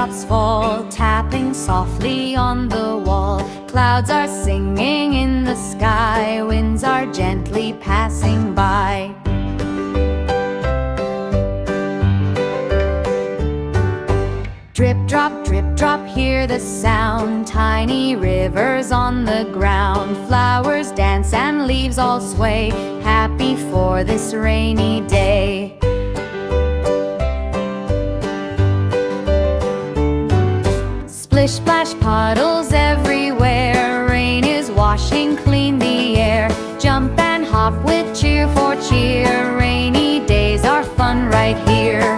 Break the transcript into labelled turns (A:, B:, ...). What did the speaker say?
A: raindrops fall, tapping softly on the wall. Clouds are singing in the sky, winds are gently passing by. Drip drop, hear the sound, tiny rivers on the ground. Flowers dance and leaves all sway, happy for this rainy day. Splish splash, puddles everywhere, rain is washing clean the air. Jump and hop with cheer for cheer, rainy days are fun right here.